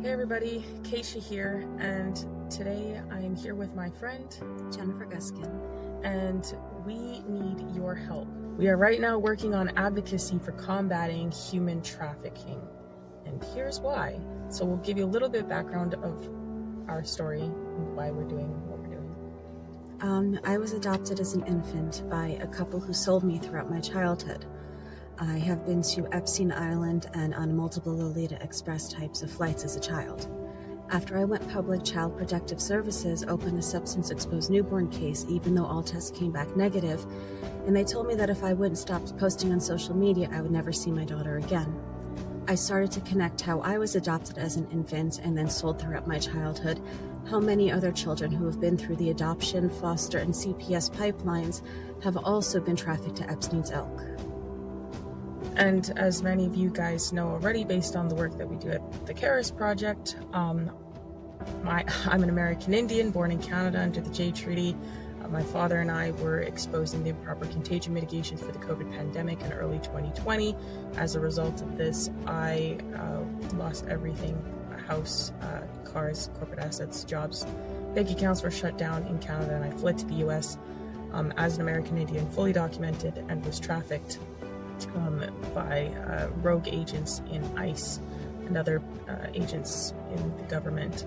Hey everybody, Keisha here, and today I am here with my friend Jennifer Guskin, and we need your help. We are right now working on advocacy for combating human trafficking, and here's why. So we'll give you a little bit of background of our story and why we're doing what we're doing. I was adopted as an infant by a couple who sold me throughout my childhood. I have been to Epstein Island and on multiple Lolita Express types of flights as a child. After I went public, Child Protective Services opened a substance-exposed newborn case, even though all tests came back negative, and they told me that if I wouldn't stop posting on social media, I would never see my daughter again. I started to connect how I was adopted as an infant and then sold throughout my childhood, how many other children who have been through the adoption, foster, and CPS pipelines have also been trafficked to Epstein's Elk. And as many of you guys know already, based on the work that we do at the CARES Project, I'm an American Indian born in Canada under the Jay Treaty. My father and I were exposed in the improper contagion mitigations for the COVID pandemic in early 2020. As a result of this, I lost everything: a house, cars, corporate assets, jobs. Bank accounts were shut down in Canada, and I fled to the US as an American Indian, fully documented, and was trafficked by rogue agents in ICE and other agents in the government,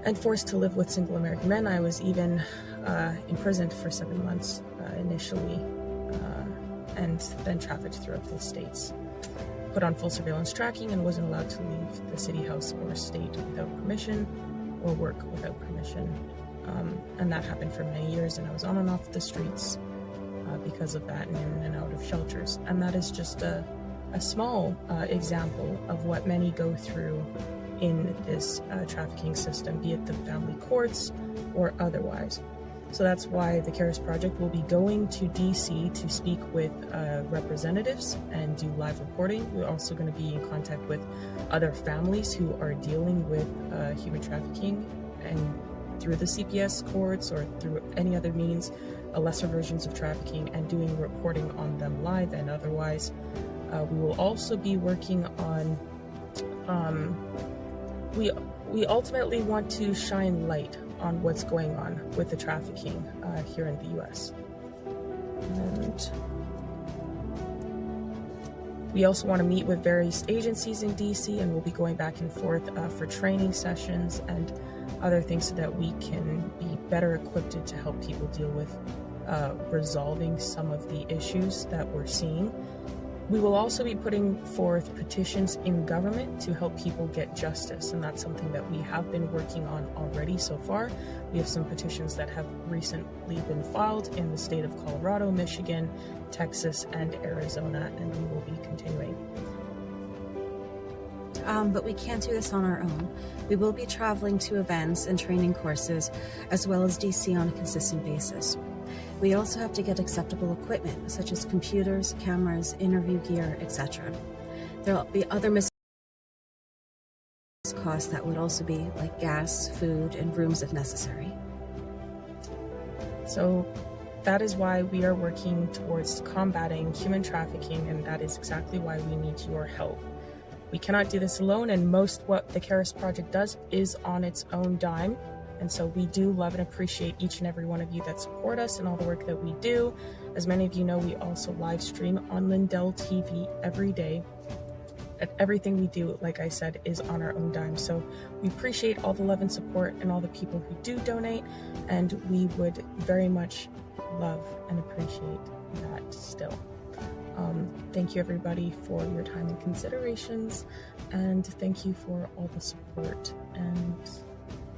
and forced to live with single American men. I was even imprisoned for 7 months initially, and then trafficked throughout the states. Put on full surveillance tracking and wasn't allowed to leave the city, house, or state without permission, or work without permission. And that happened for many years, and I was on and off the streets because of that, and in and out of shelters. And that is just a small example of what many go through in this trafficking system, be it the family courts or otherwise. So that's why the CARES Project will be going to DC to speak with representatives and do live reporting. We're also going to be in contact with other families who are dealing with human trafficking, and through the CPS courts or through any other means, lesser versions of trafficking, and doing reporting on them live and otherwise. We will also be working on, we ultimately want to shine light on what's going on with the trafficking here in the US. And we also want to meet with various agencies in DC, and we'll be going back and forth for training sessions and other things so that we can be better equipped to help people deal with resolving some of the issues that we're seeing. We will also be putting forth petitions in government to help people get justice, and that's something that we have been working on already so far. We have some petitions that have recently been filed in the state of Colorado, Michigan, Texas, and Arizona, and we will be continuing. But we can't do this on our own. We will be traveling to events and training courses, as well as DC on a consistent basis. We also have to get acceptable equipment, such as computers, cameras, interview gear, etc. There will be other costs that would also be like gas, food, and rooms if necessary. So that is why we are working towards combating human trafficking, and that is exactly why we need your help. We cannot do this alone, and most what the CARES Project does is on its own dime. And so we do love and appreciate each and every one of you that support us and all the work that we do. As many of you know, we also live stream on Lindell TV every day. And everything we do, like I said, is on our own dime. So we appreciate all the love and support and all the people who do donate. And we would very much love and appreciate that still. Thank you everybody for your time and considerations. And thank you for all the support. And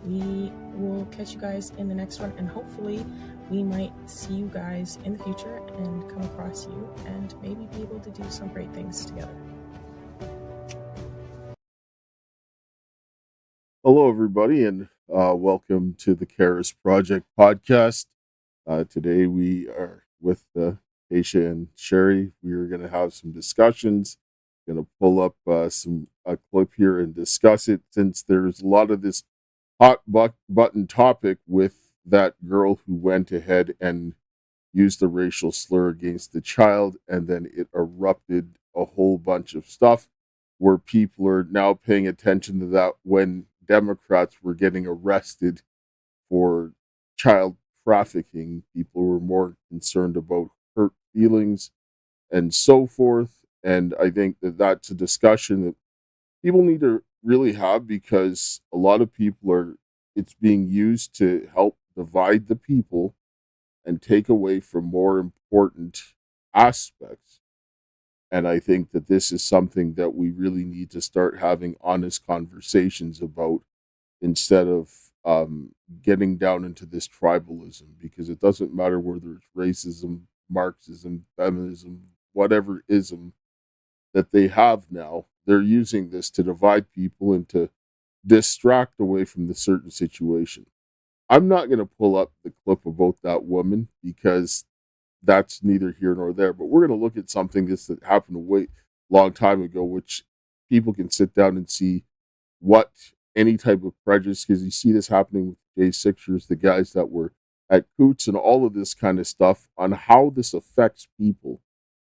we will catch you guys in the next one, and hopefully we might see you guys in the future and come across you and maybe be able to do some great things together. Hello, everybody, and welcome to the CARES Project podcast. Today we are with Aisha and Sherry. We are going to have some discussions. Going to pull up a clip here and discuss it, since there's a lot of this hot button topic with that girl who went ahead and used a racial slur against the child, and then it erupted a whole bunch of stuff. where people are now paying attention to that when Democrats were getting arrested for child trafficking. People were more concerned about hurt feelings and so forth. And I think that that's a discussion that people need to really have, because a lot of people are, it's being used to help divide the people and take away from more important aspects. And I think that this is something that we really need to start having honest conversations about, instead of getting down into this tribalism, because it doesn't matter whether it's racism, Marxism, feminism, whatever ism that they have now. They're using this to divide people and to distract away from the certain situation. I'm not going to pull up the clip about that woman, because that's neither here nor there. But we're going to look at something that happened a long time ago, which people can sit down and see what any type of prejudice, because you see this happening with J6ers, the guys that were at Coots and all of this kind of stuff, on how this affects people.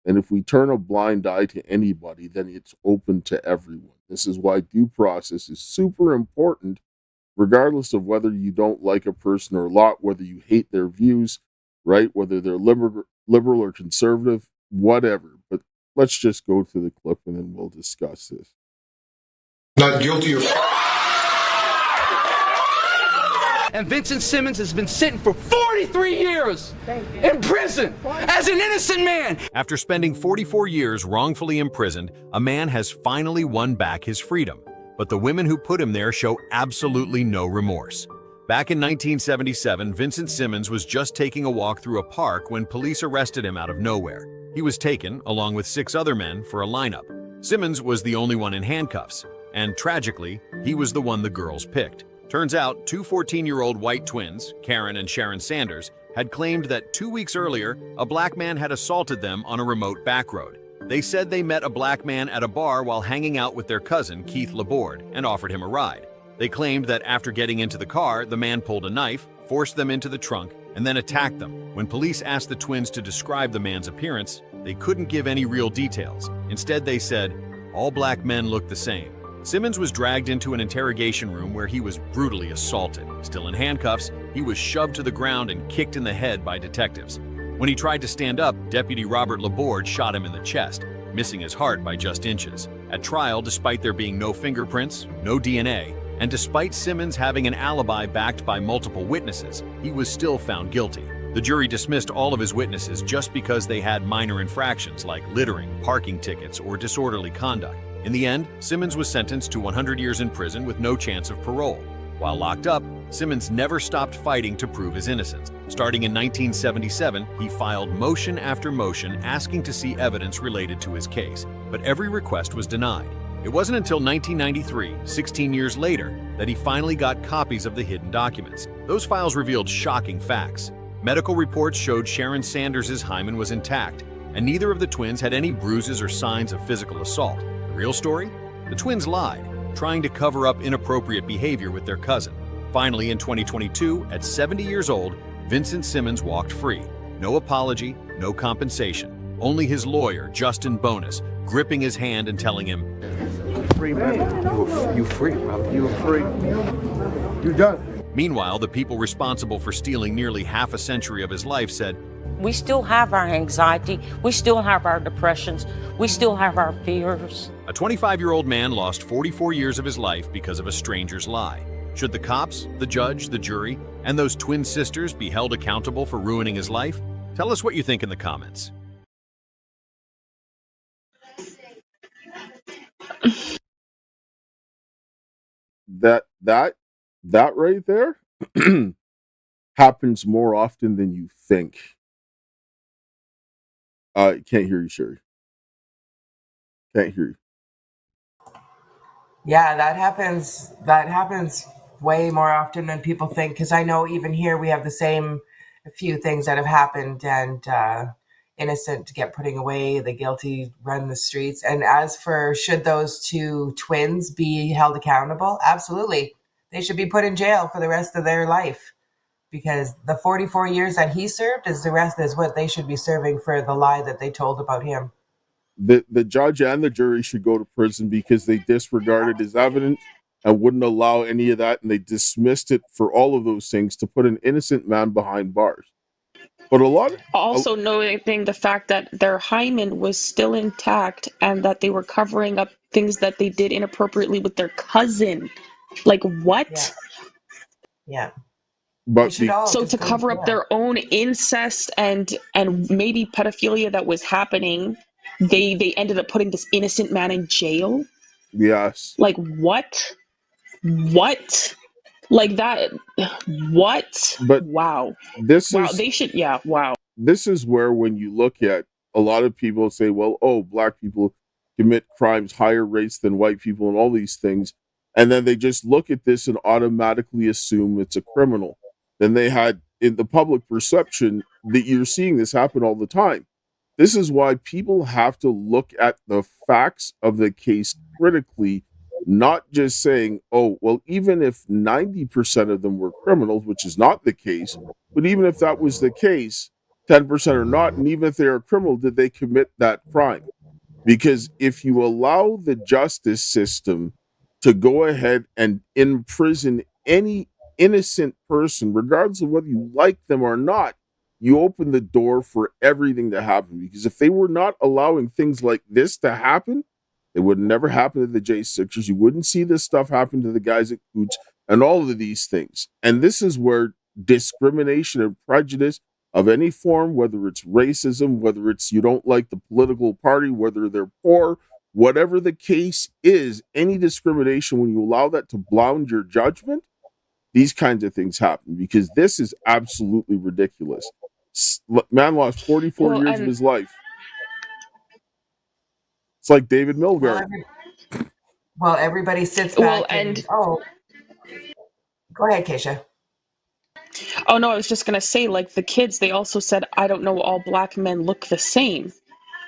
And if we turn a blind eye to anybody, then it's open to everyone. This is why due process is super important, regardless of whether you don't like a person or not, whether you hate their views, right? Whether they're liberal or conservative, whatever. But let's just go to the clip and then we'll discuss this. Not guilty of... And Vincent Simmons has been sitting for 43 years in prison as an innocent man. After spending 44 years wrongfully imprisoned, a man has finally won back his freedom. But the women who put him there show absolutely no remorse. Back in 1977, Vincent Simmons was just taking a walk through a park when police arrested him out of nowhere. He was taken, along with 6 other men, for a lineup. Simmons was the only one in handcuffs, and tragically, he was the one the girls picked. Turns out, 2 14-year-old white twins, Karen and Sharon Sanders, had claimed that 2 weeks earlier, a black man had assaulted them on a remote back road. They said they met a black man at a bar while hanging out with their cousin, Keith Laborde, and offered him a ride. They claimed that after getting into the car, the man pulled a knife, forced them into the trunk, and then attacked them. When police asked the twins to describe the man's appearance, they couldn't give any real details. Instead, they said, "All black men look the same." Simmons was dragged into an interrogation room where he was brutally assaulted. Still in handcuffs, he was shoved to the ground and kicked in the head by detectives. When he tried to stand up, Deputy Robert Laborde shot him in the chest, missing his heart by just inches. At trial, despite there being no fingerprints, no DNA, and despite Simmons having an alibi backed by multiple witnesses, he was still found guilty. The jury dismissed all of his witnesses just because they had minor infractions like littering, parking tickets, or disorderly conduct. In the end, Simmons was sentenced to 100 years in prison with no chance of parole. While locked up, Simmons never stopped fighting to prove his innocence. Starting in 1977, he filed motion after motion asking to see evidence related to his case, but every request was denied. It wasn't until 1993, 16 years later, that he finally got copies of the hidden documents. Those files revealed shocking facts. Medical reports showed Sharon Sanders' hymen was intact, and neither of the twins had any bruises or signs of physical assault. The real story? The twins lied, trying to cover up inappropriate behavior with their cousin. Finally, in 2022, at 70 years old, Vincent Simmons walked free. No apology, no compensation. Only his lawyer, Justin Bonus, gripping his hand and telling him, Free, man. You free, brother. You free. You done. Meanwhile, the people responsible for stealing nearly half a century of his life said, "We still have our anxiety. We still have our depressions. We still have our fears." A 25-year-old man lost 44 years of his life because of a stranger's lie. Should the cops, the judge, the jury, and those twin sisters be held accountable for ruining his life? Tell us what you think in the comments. That right there happens more often than you think. Can't hear you, Sherry. Can't hear you. Yeah, that happens. That happens way more often than people think. Because I know even here we have the same few things that have happened, and innocent get putting away, the guilty run the streets. And as for should those 2 twins be held accountable, absolutely, they should be put in jail for the rest of their life. Because the 44 years that he served is what they should be serving for the lie that they told about him. the judge and the jury should go to prison because they disregarded his evidence and wouldn't allow any of that, and they dismissed it for all of those things to put an innocent man behind bars. But Also noting the fact that their hymen was still intact and that they were covering up things that they did inappropriately with their cousin. Like, what? Yeah. Yeah. They but should the, all So just to go to cover up jail. their own incest and maybe pedophilia that was happening, they ended up putting this innocent man in jail. yes, Like, what? What? Like that? What? but Wow. this Wow. is They should. Yeah. Wow. this is where, when you look at, a lot of people say, well, oh, black people commit crimes higher rates than white people and all these things, and then they just look at this and automatically assume it's a criminal. Then they had, in the public perception, that you're seeing this happen all the time. This is why people have to look at the facts of the case critically, not just saying, oh, well, even if 90% of them were criminals, which is not the case, but even if that was the case, 10% or not, and even if they are a criminal, did they commit that crime? Because if you allow the justice system to go ahead and imprison any innocent person, regardless of whether you like them or not, you open the door for everything to happen. Because if they were not allowing things like this to happen, it would never happen to the J6ers. You wouldn't see this stuff happen to the guys at Coots and all of these things. And this is where discrimination and prejudice of any form, whether it's racism, whether it's you don't like the political party, whether they're poor, whatever the case is, any discrimination, when you allow that to blind your judgment, these kinds of things happen, because this is absolutely ridiculous. Man lost 44 years of his life. It's like David Milgaard. Well, everybody sits back and go ahead, Keisha. Oh no, I was just gonna say, like the kids, they also said, I don't know, all black men look the same.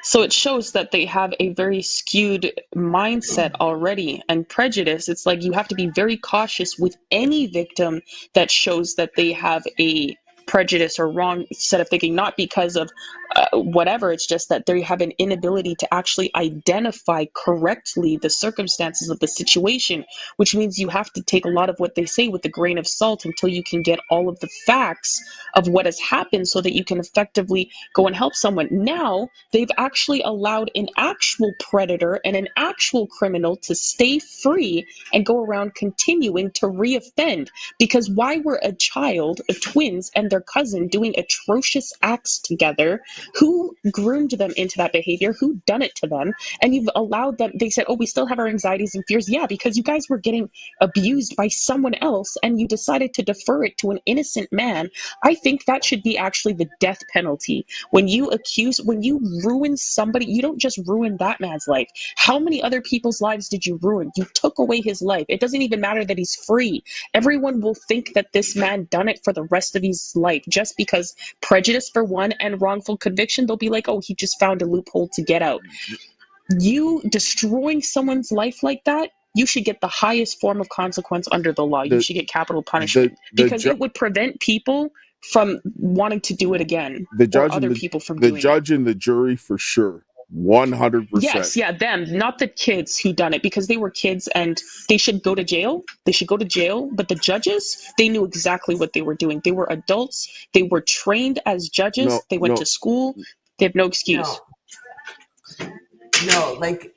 So it shows that they have a very skewed mindset already and prejudice. It's like you have to be very cautious with any victim that shows that they have a prejudice or wrong set of thinking, not because of whatever. It's just that they have an inability to actually identify correctly the circumstances of the situation, which means you have to take a lot of what they say with a grain of salt until you can get all of the facts of what has happened so that you can effectively go and help someone. Now, they've actually allowed an actual predator and an actual criminal to stay free and go around continuing to reoffend. Because why were a child, twins, and their cousin doing atrocious acts together? Who groomed them into that behavior? Who done it to them? And you've allowed them. They said, oh, we still have our anxieties and fears. Yeah, because you guys were getting abused by someone else and you decided to defer it to an innocent man. I think that should be actually the death penalty. When you ruin somebody, you don't just ruin that man's life. How many other people's lives did you ruin? You took away his life. It doesn't even matter that he's free. Everyone will think that this man done it for the rest of his life just because prejudice for one and wrongful conviction. They'll be like, oh, he just found a loophole to get out. You destroying someone's life like that, you should get the highest form of consequence under the law. You should get capital punishment because it would prevent people from wanting to do it again, or other people from doing it. The judge and the jury, for sure, 100%. Yes, yeah, them, not the kids who done it, because they were kids and they should go to jail. They should go to jail. But the judges, they knew exactly what they were doing. They were adults. They were trained as judges. They went to school. They have no excuse. No, like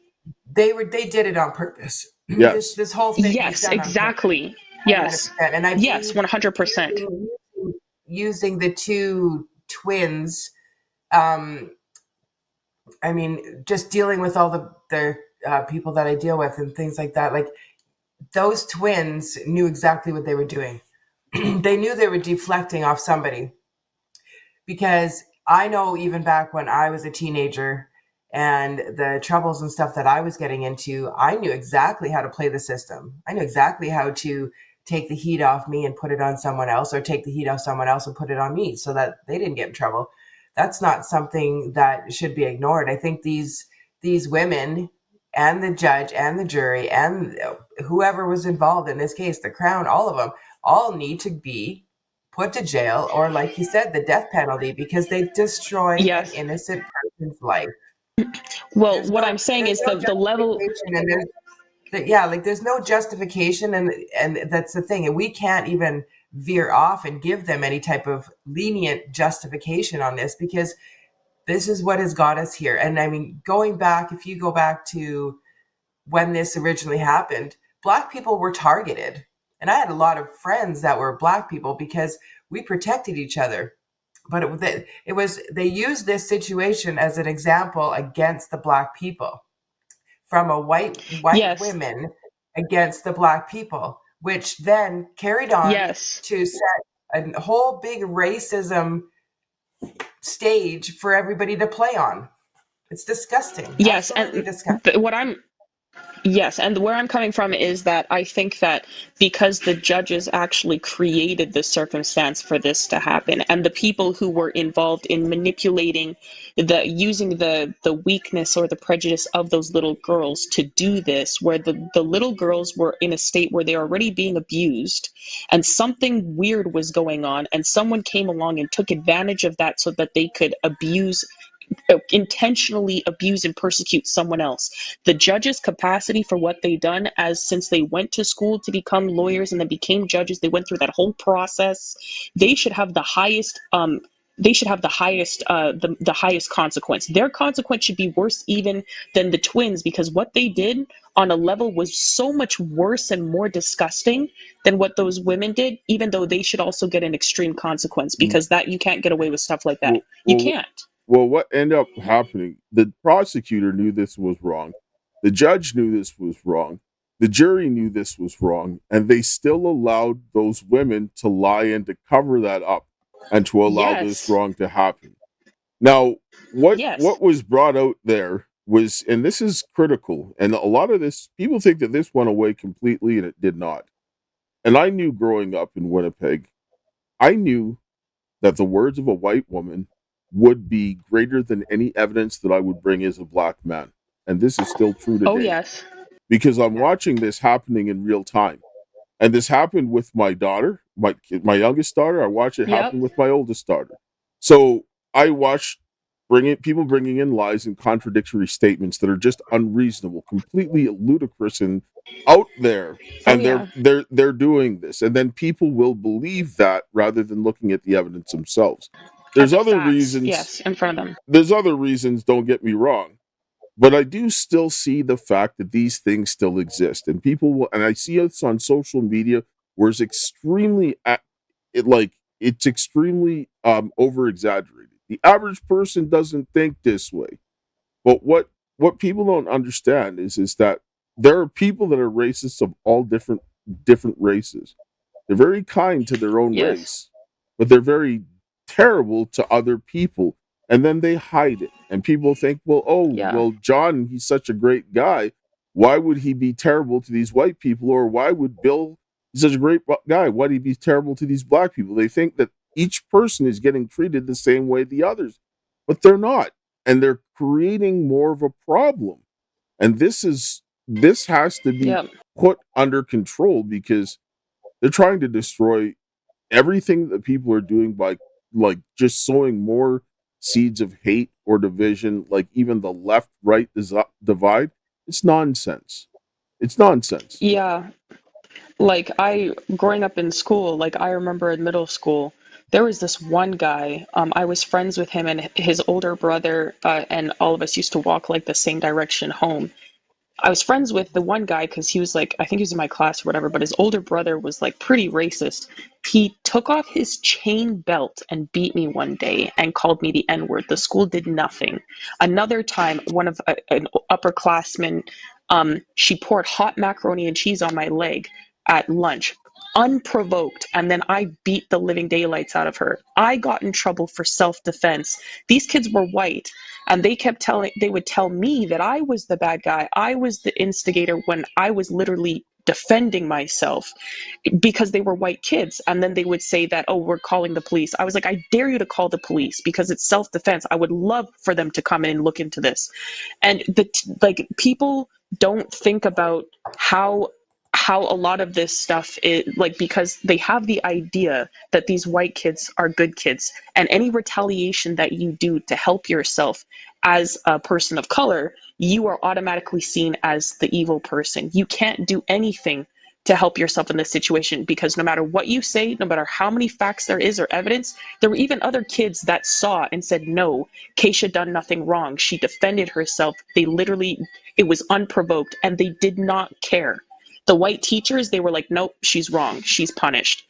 they did it on purpose. Yes. This whole thing. Yes, exactly. Yes. And I yes, 100%. Using the two twins, I mean, just dealing with all the people that I deal with and things like that. Like those twins knew exactly what they were doing. They knew they were deflecting off somebody, because I know even back when I was a teenager and the troubles and stuff that I was getting into, I knew exactly how to play the system. I knew exactly how to take the heat off me and put it on someone else, or take the heat off someone else and put it on me so that they didn't get in trouble. That's not something that should be ignored. I think these women and the judge and the jury and whoever was involved in this case, the Crown, all of them, all need to be put to jail, or like you said, the death penalty, because they destroyed an innocent person's life. Well, There's what I'm no saying is the level. justification, and there's no justification, and that's the thing, and we can't even veer off and give them any type of lenient justification on this, because this is what has got us here. And I mean, if you go back to when this originally happened, Black people were targeted. And I had a lot of friends that were Black people because we protected each other. But they used this situation as an example against the Black people, from a white Yes, women against the Black people, which then carried on yes, to set a whole big racism stage for everybody to play on. It's disgusting, yes. absolutely And disgusting. what I'm Yes, and where I'm coming from is that I think that because the judges actually created the circumstance for this to happen, and the people who were involved in manipulating using the weakness or the prejudice of those little girls to do this, where the little girls were in a state where they're already being abused, and something weird was going on, and someone came along and took advantage of that so that they could intentionally abuse and persecute someone else. The judges' capacity for what they done, as since they went to school to become lawyers and then became judges, they went through that whole process. They should have the highest. They should have the highest consequence. Their consequence should be worse even than the twins, because what they did on a level was so much worse and more disgusting than what those women did. Even though they should also get an extreme consequence, because that you can't get away with stuff like that. Well, You well, can't. well, what ended up happening? The prosecutor knew this was wrong. The judge knew this was wrong. The jury knew this was wrong, and they still allowed those women to lie and to cover that up and to allow this Yes. wrong to happen. Now, what Yes. was brought out there was, and this is critical, and a lot of this people think that this went away completely, and it did not. And I knew growing up in Winnipeg, I knew that the words of a white woman would be greater than any evidence that I would bring as a black man. And this is still true Oh, today yes. because I'm watching this happening in real time. And this happened with my daughter, my youngest daughter. I watch it Yep. happen with my oldest daughter. So I watch people bringing in lies and contradictory statements that are just unreasonable, completely ludicrous and out there. Oh, And yeah. they're doing this, and then people will believe that rather than looking at the evidence themselves. At There's the other facts, reasons. yes, in front of them. There's other reasons. Don't get me wrong, but I do still see the fact that these things still exist, and people will. And I see it on social media where it's extremely, it's extremely over exaggerated. The average person doesn't think this way, but what people don't understand is that there are people that are racists of all different races. They're very kind to their own Yes. race, but they're very terrible to other people. And then they hide it. And people think, well, oh, Yeah. well, John, he's such a great guy. Why would he be terrible to these white people? Or why would Bill, he's such a great guy, why'd he be terrible to these black people? They think that each person is getting treated the same way the others, but they're not. And they're creating more of a problem. And this has to be Yep. put under control because they're trying to destroy everything that people are doing by just sowing more seeds of hate or division, like even the left right divide. It's nonsense. It's nonsense. Yeah. Like, growing up in school, like, I remember in middle school, there was this one guy, I was friends with him and his older brother, and all of us used to walk, like, the same direction home. I was friends with the one guy because he was like, I think he was in my class or whatever, but his older brother was like pretty racist. He took off his chain belt and beat me one day and called me the N word. The school did nothing. Another time, one of an upperclassman, she poured hot macaroni and cheese on my leg at lunch, unprovoked, and then I beat the living daylights out of her. I got in trouble for self-defense. These kids were white, and they would tell me that I was the bad guy. I was the instigator when I was literally defending myself because they were white kids. And then they would say that, oh, we're calling the police. I was like, I dare you to call the police because it's self-defense. I would love for them to come in and look into this. And people don't think about how how a lot of this stuff is like, because they have the idea that these white kids are good kids, and any retaliation that you do to help yourself as a person of color, you are automatically seen as the evil person. You can't do anything to help yourself in this situation, because no matter what you say, no matter how many facts there is or evidence, there were even other kids that saw and said, no, Keisha done nothing wrong. She defended herself. They literally, it was unprovoked, and they did not care. The white teachers, they were like, nope, she's wrong. She's punished.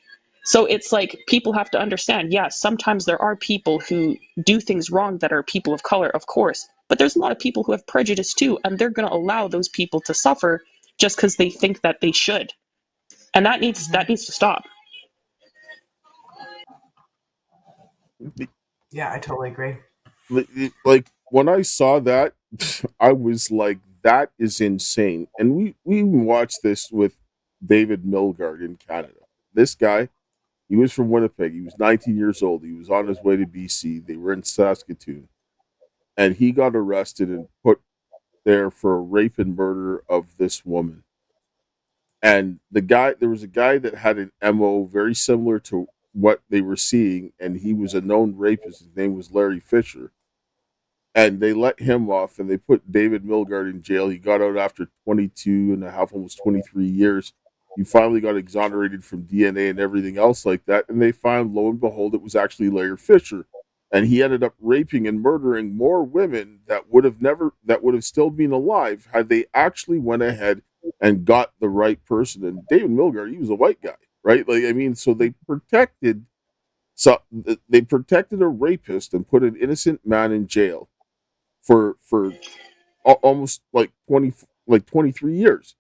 So it's like, people have to understand, yeah, sometimes there are people who do things wrong that are people of color, of course. But there's a lot of people who have prejudice too, and they're going to allow those people to suffer just because they think that they should. And that needs to stop. Yeah, I totally agree. Like when I saw that, I was like, that is insane. And we even watched this with David Milgaard in Canada. This guy, he was from Winnipeg. He was 19 years old. He was on his way to BC. They were in Saskatoon. And he got arrested and put there for a rape and murder of this woman. And there was a guy that had an MO very similar to what they were seeing, and he was a known rapist. His name was Larry Fisher. And they let him off, and they put David Milgaard in jail. He got out after 22 and a half, almost 23 years. He finally got exonerated from DNA and everything else like that. And they found, lo and behold, it was actually Larry Fisher. And he ended up raping and murdering more women that would have still been alive had they actually went ahead and got the right person. And David Milgaard, he was a white guy, right? Like, I mean, so they protected a rapist and put an innocent man in jail for almost like 23 years.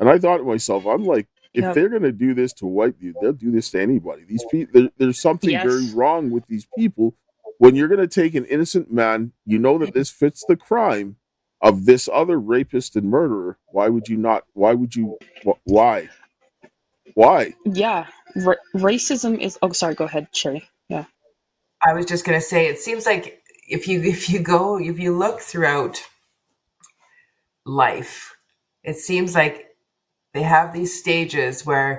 And I thought to myself, I'm like, if they're going to do this to a white dude, they'll do this to anybody. These people, there's something very wrong with these people. When you're going to take an innocent man, you know that this fits the crime of this other rapist and murderer. Why would you not? Why would you? Why? Yeah, racism is. Oh, sorry. Go ahead, Sherry. Yeah. I was just going to say, it seems like if you look throughout life, it seems like they have these stages where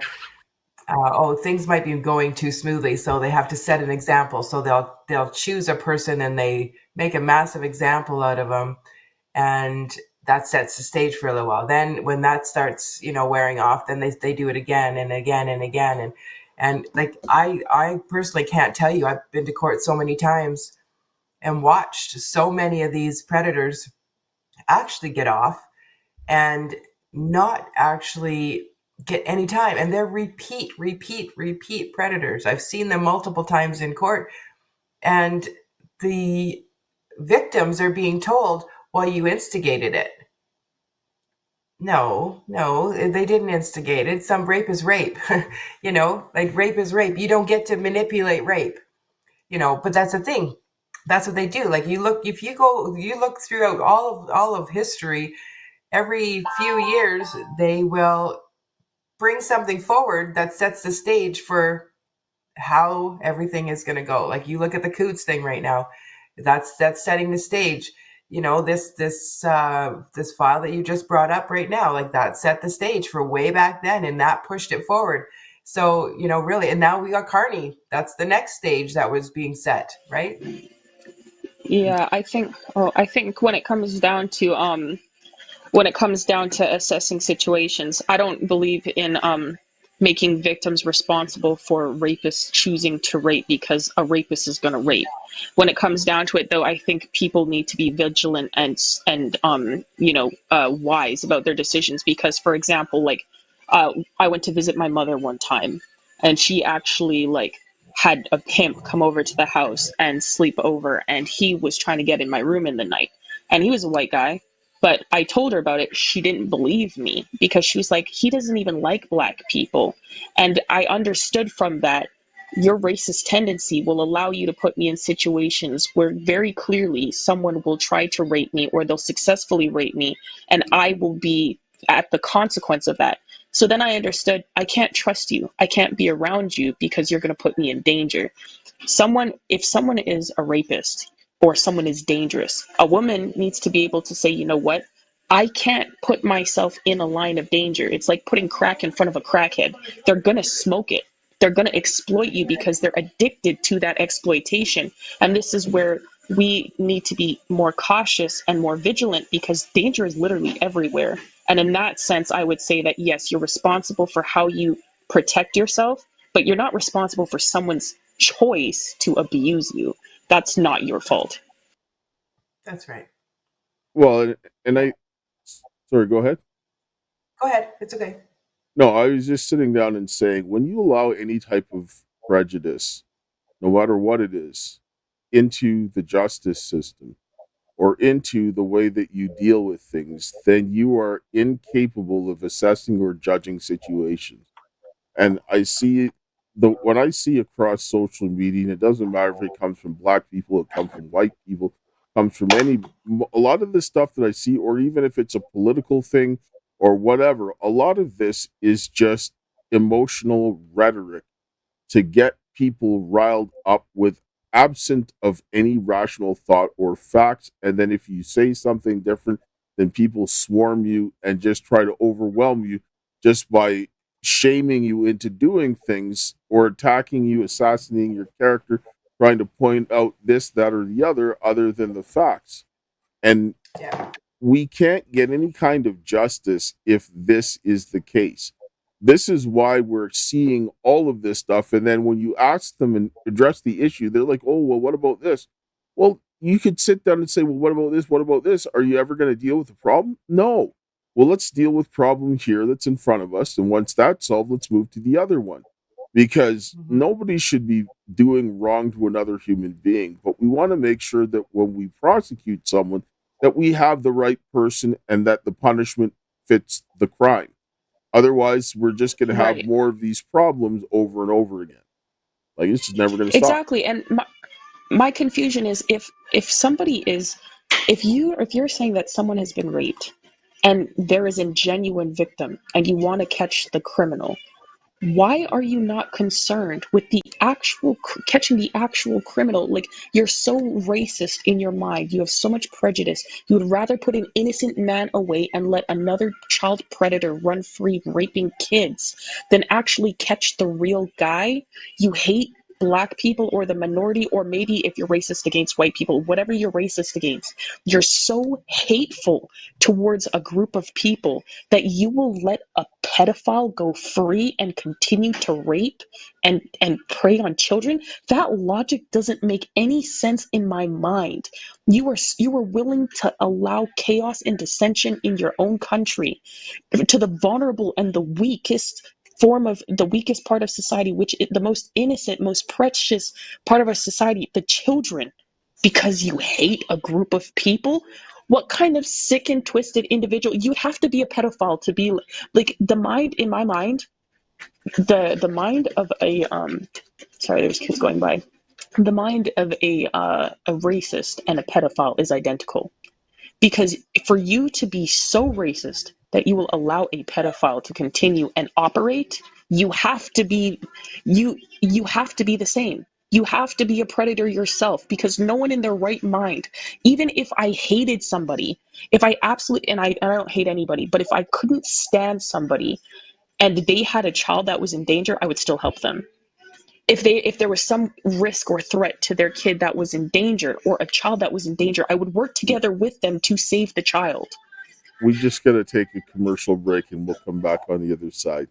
things might be going too smoothly, so they have to set an example. So they'll choose a person and they make a massive example out of them, and that sets the stage for a little while. Then when that starts, wearing off, then they do it again and again and again. And like I personally can't tell you, I've been to court so many times and watched so many of these predators actually get off and not actually get any time. And they're repeat predators. I've seen them multiple times in court. And the victims are being told, well, you instigated it. No, they didn't instigate it. Some rape is rape. Like rape is rape. You don't get to manipulate rape. But that's the thing. That's what they do. Like you look throughout all of history, every few years they will bring something forward that sets the stage for how everything is going to go. Like you look at the Coots thing right now, that's setting the stage. This file that you just brought up right now, like that set the stage for way back then, and that pushed it forward. So, really, and now we got Carney. That's the next stage that was being set, right? Yeah, I think when it comes down to assessing situations, I don't believe in making victims responsible for rapists choosing to rape because a rapist is going to rape. When it comes down to it, though, I think people need to be vigilant and wise about their decisions. Because, for example, I went to visit my mother one time, and she actually had a pimp come over to the house and sleep over, and he was trying to get in my room in the night, and he was a white guy. But I told her about it. She didn't believe me because she was like, he doesn't even like black people. And I understood from that, your racist tendency will allow you to put me in situations where very clearly someone will try to rape me or they'll successfully rape me, and I will be at the consequence of that. So then I understood, I can't trust you. I can't be around you because you're going to put me in danger. If someone is a rapist, or someone is dangerous, a woman needs to be able to say, you know what, I can't put myself in a line of danger. It's like putting crack in front of a crackhead. They're going to smoke it. They're going to exploit you because they're addicted to that exploitation. And this is where we need to be more cautious and more vigilant, because danger is literally everywhere. And in that sense, I would say that yes, you're responsible for how you protect yourself, but you're not responsible for someone's choice to abuse you. That's not your fault. That's right. Well, and Yeah. I, sorry, go ahead. Go ahead. It's okay. No, I was just sitting down and saying, when you allow any type of prejudice, no matter what it is, into the justice system or into the way that you deal with things, then you are incapable of assessing or judging situations. And I see when I see across social media, and it doesn't matter if it comes from black people, it comes from white people, comes from a lot of the stuff that I see, or even if it's a political thing or whatever, a lot of this is just emotional rhetoric to get people riled up with absent of any rational thought or facts. And then if you say something different, then people swarm you and just try to overwhelm you just by shaming you into doing things or attacking you, assassinating your character, trying to point out this, that, or the other than the facts. And Yeah. we can't get any kind of justice if this is the case. This is why we're seeing all of this stuff. And then when you ask them and address the issue, they're like, oh, well, what about this? Well, you could sit down and say, well, what about this? What about this? Are you ever going to deal with the problem? No. Well, let's deal with problem here that's in front of us. And once that's solved, let's move to the other one. Because nobody should be doing wrong to another human being. But we want to make sure that when we prosecute someone, that we have the right person and that the punishment fits the crime. Otherwise, we're just going to have Right. more of these problems over and over again. Like, it's just never going to stop. Exactly. And my confusion is if somebody is if you're saying that someone has been raped and there is a genuine victim and you want to catch the criminal, why are you not concerned with the actual catching the actual criminal? Like, you're so racist in your mind, you have so much prejudice, you would rather put an innocent man away and let another child predator run free raping kids than actually catch the real guy. You hate black people or the minority, or maybe if you're racist against white people, whatever you're racist against, you're so hateful towards a group of people that you will let a pedophile go free and continue to rape and prey on children. That logic doesn't make any sense in my mind. You were willing to allow chaos and dissension in your own country to the vulnerable and the weakest part of society, which is the most innocent, most precious part of our society, the children, because you hate a group of people. What kind of sick and twisted individual? You have to be a pedophile to be like the mind. In my mind, the mind of a sorry, there's kids going by. The mind of a racist and a pedophile is identical. Because for you to be so racist that you will allow a pedophile to continue and operate, you have to be you have to be the same. You have to be a predator yourself, because no one in their right mind, even if I hated somebody, if I absolutely, and I don't hate anybody, but if I couldn't stand somebody and they had a child that was in danger, I would still help them. If there was some risk or threat to their kid that was in danger, or a child that was in danger, I would work together with them to save the child. We just got to take a commercial break and we'll come back on the other side.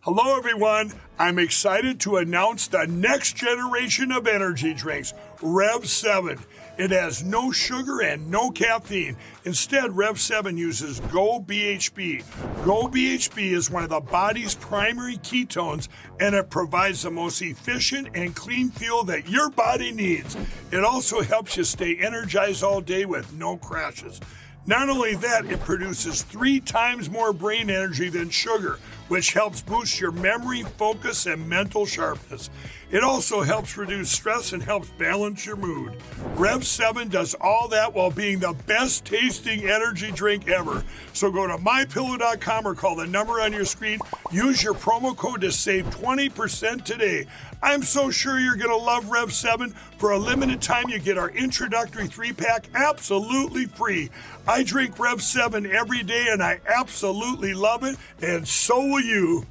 Hello, everyone. I'm excited to announce the next generation of energy drinks, Rev 7. It has no sugar and no caffeine. Instead, Rev 7 uses Go BHB. Go BHB is one of the body's primary ketones, and it provides the most efficient and clean fuel that your body needs. It also helps you stay energized all day with no crashes. Not only that, it produces 3 times more brain energy than sugar, which helps boost your memory, focus, and mental sharpness. It also helps reduce stress and helps balance your mood. Rev 7 does all that while being the best tasting energy drink ever. So go to mypillow.com or call the number on your screen. Use your promo code to save 20% today. I'm so sure you're going to love Rev 7. For a limited time, you get our introductory 3-pack absolutely free. I drink Rev 7 every day and I absolutely love it, and so will you.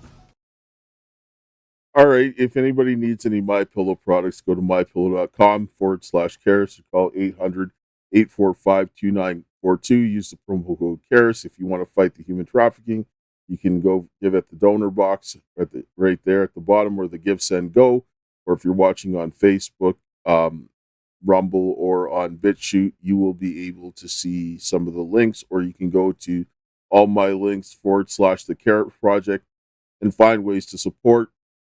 All right. If anybody needs any My Pillow products, go to mypillow.com/Karis or call 800-845-2942. Use the promo code Karis. If you want to fight the human trafficking, you can go give it the donor box right there at the bottom where the Give, Send, Go. Or if you're watching on Facebook, Rumble, or on BitChute, you will be able to see some of the links, or you can go to all my links /the Carrot Project and find ways to support.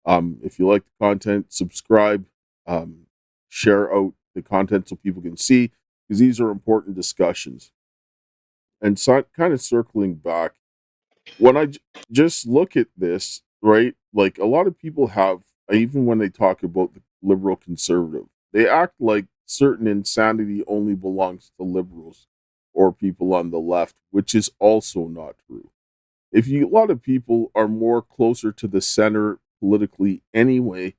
If you like the content, subscribe, share out the content so people can see, because these are important discussions. And so, kind of circling back, when I just look at this, right, like a lot of people have, even when they talk about the liberal conservative, they act like certain insanity only belongs to liberals or people on the left, which is also not true. A lot of people are more closer to the center politically anyway,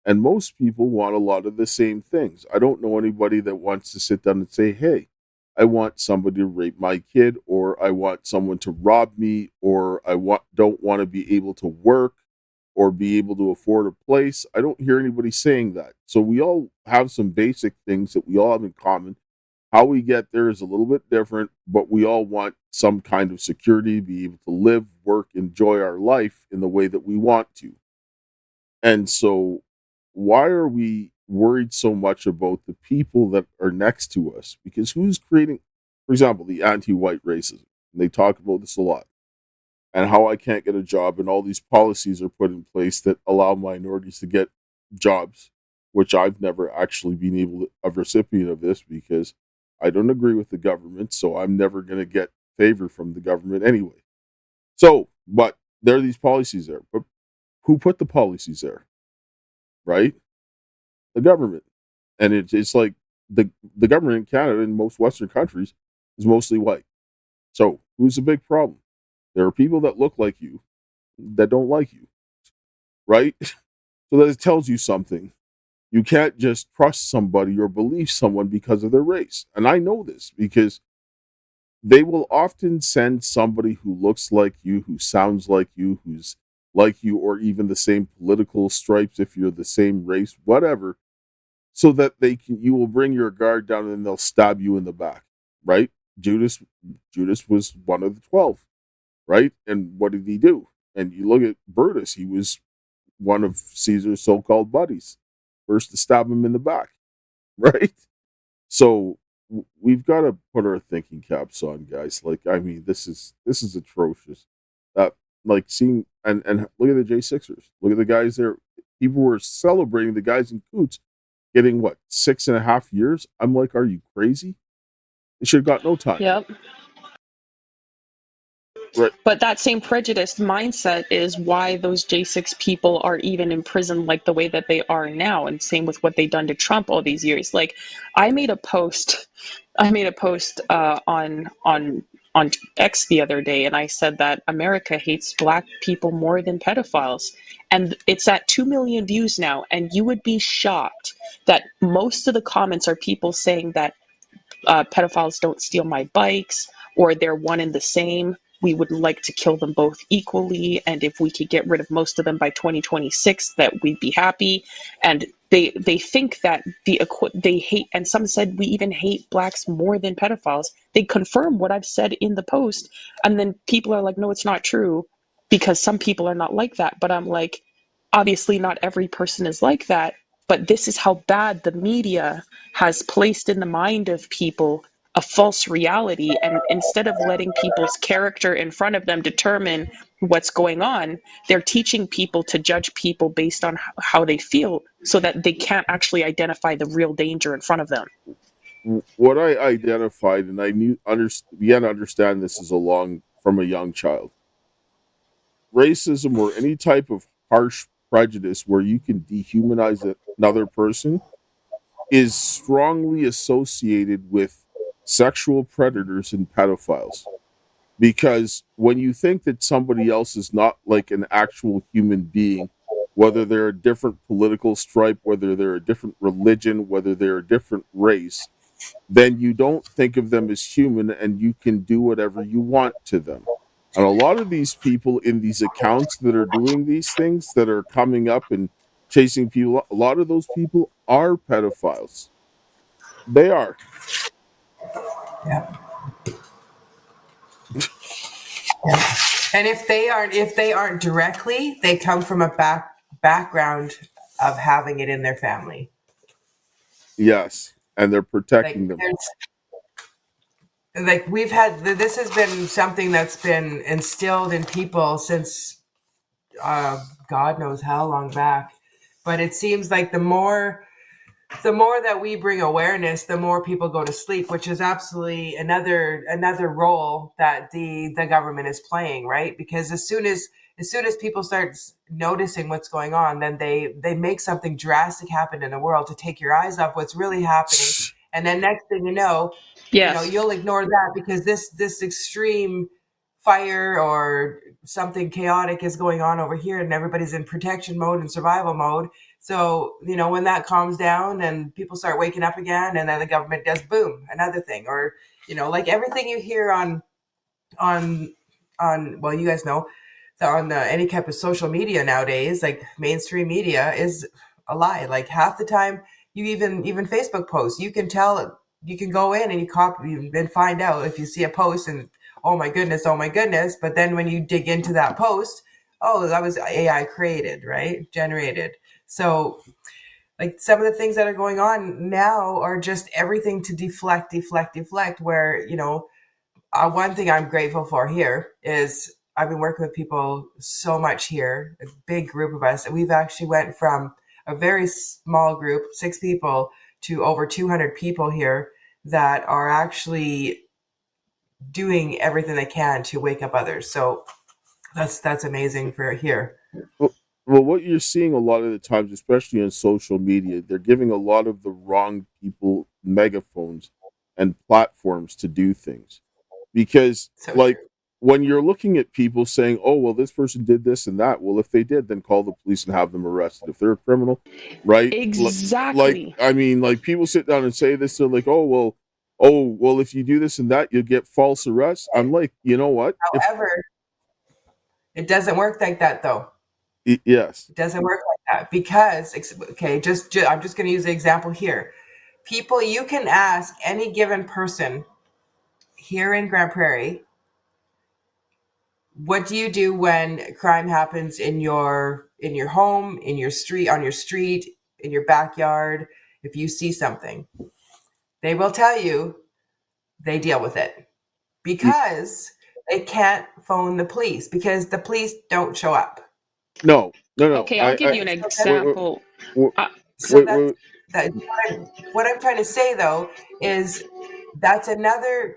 and most people want a lot of the same things. I don't know anybody that wants to sit down and say, hey, I want somebody to rape my kid, or I want someone to rob me, or don't want to be able to work or be able to afford a place. I don't hear anybody saying that. So we all have some basic things that we all have in common. How we get there is a little bit different, but we all want some kind of security, be able to live, work, enjoy our life in the way that we want to. And so why are we worried so much about the people that are next to us? Because who's creating, for example, the anti-white racism? And they talk about this a lot. And how I can't get a job, and all these policies are put in place that allow minorities to get jobs, which I've never actually been a recipient of this, because I don't agree with the government, so I'm never going to get favor from the government anyway. So, but there are these policies there. But who put the policies there? Right? The government. And it's like the government in Canada and most Western countries is mostly white. So who's the big problem? There are people that look like you that don't like you. Right? So that it tells you something. You can't just trust somebody or believe someone because of their race. And I know this because they will often send somebody who looks like you, who sounds like you, who's like you, or even the same political stripes if you're the same race, whatever, so that you will bring your guard down and they'll stab you in the back, right? Judas was one of the 12, right? And what did he do? And you look at Brutus, he was one of Caesar's so-called buddies, first to stab him in the back, right? So we've got to put our thinking caps on, guys. Like, I mean, this is atrocious. Like seeing and look at the J6ers. Look at the guys there. People were celebrating the guys in Coots getting 6.5 years. I'm like, are you crazy? They should have got no time. Yep. Right. But that same prejudiced mindset is why those J6 people are even in prison like the way that they are now, and same with what they've done to Trump all these years. Like, I made a post on X the other day, and I said that America hates Black people more than pedophiles, and it's at 2 million views now. And you would be shocked that most of the comments are people saying that pedophiles don't steal my bikes, or they're one and the same. We would like to kill them both equally, and if we could get rid of most of them by 2026, that we'd be happy. And they think that they hate, and some said we even hate Blacks more than pedophiles. They confirm what I've said in the post, and then people are like, no, it's not true, because some people are not like that. But I'm like, obviously not every person is like that, but this is how bad the media has placed in the mind of people a false reality. And instead of letting people's character in front of them determine what's going on, they're teaching people to judge people based on how they feel, so that they can't actually identify the real danger in front of them. What I identified, and I began to understand this from a young child. Racism, or any type of harsh prejudice where you can dehumanize another person is strongly associated with sexual predators and pedophiles. Because when you think that somebody else is not like an actual human being, whether they're a different political stripe, whether they're a different religion, whether they're a different race, then you don't think of them as human and you can do whatever you want to them. And a lot of these people in these accounts that are doing these things, that are coming up and chasing people, a lot of those people are pedophiles. They are. Yeah. Yeah. And if they aren't directly, they come from a background of having it in their family. Yes, and they're protecting them. Like we've had, this has been something that's been instilled in people since God knows how long back. But it seems like the more that we bring awareness, the more people go to sleep, which is absolutely another role that the government is playing, right? Because as soon as people start noticing what's going on, then they make something drastic happen in the world to take your eyes off what's really happening. And then next thing you know, Yes. you'll ignore that because this extreme fire or something chaotic is going on over here and everybody's in protection mode and survival mode. So, when that calms down and people start waking up again, and then the government does boom, another thing. Or, like everything you hear on well, you guys know that on any type of social media nowadays, like mainstream media, is a lie. Like half the time, you even Facebook posts, you can tell, you can go in and you copy and find out if you see a post and oh my goodness, but then when you dig into that post, oh, that was AI created, right? Generated. So like some of the things that are going on now are just everything to deflect, where, one thing I'm grateful for here is I've been working with people so much here, a big group of us. We've actually went from a very small group, 6 people, to over 200 people here that are actually doing everything they can to wake up others. So that's amazing for here. Well, what you're seeing a lot of the times, especially on social media, they're giving a lot of the wrong people megaphones and platforms to do things. Because, So like, true. when you're looking at people saying, oh, well, this person did this and that, well, if they did, then call the police and have them arrested. If they're a criminal, right? Exactly. I mean, like, people sit down and say this, they're like, oh, well, if you do this and that, you'll get false arrests. I'm like, you know what? However, it doesn't work like that, though. Yes. It doesn't work like that because, okay, I'm just going to use the example here. People, you can ask any given person here in Grand Prairie, what do you do when crime happens in your home, in your street, on your street, in your backyard? If you see something, they will tell you they deal with it because they can't phone the police because the police don't show up. No. Okay, I'll give you an example. Wait, So wait. what I'm trying to say though is that's another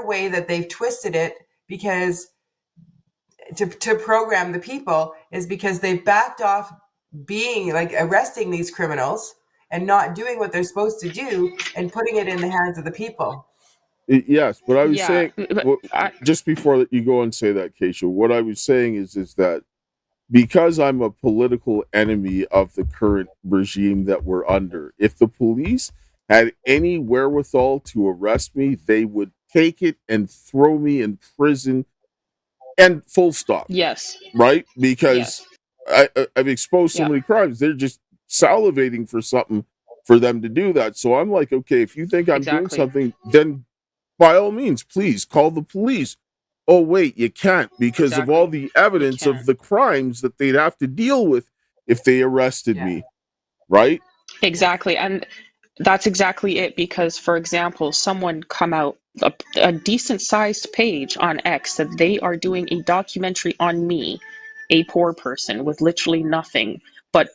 way that they've twisted it, because to program the people is because they've backed off being like arresting these criminals and not doing what they're supposed to do and putting it in the hands of the people. Yes, but I was Yeah, saying, but just before you go and say that, Keisha, what I was saying is that because I'm a political enemy of the current regime that we're under, if the police had any wherewithal to arrest me, they would take it and throw me in prison and full stop, yes, right? Because yes, I've exposed so yeah, many crimes. They're just salivating for something for them to do that. So I'm like, okay, if you think I'm doing exactly, something, then by all means, please call the police. Oh, wait, you can't because of all exactly. the You evidence of can't. the crimes that they'd have to deal with if they arrested Yeah. me, right? Exactly. And that's exactly it. Because, for example, someone come out, a decent sized page on X, that they are doing a documentary on me, a poor person with literally nothing, but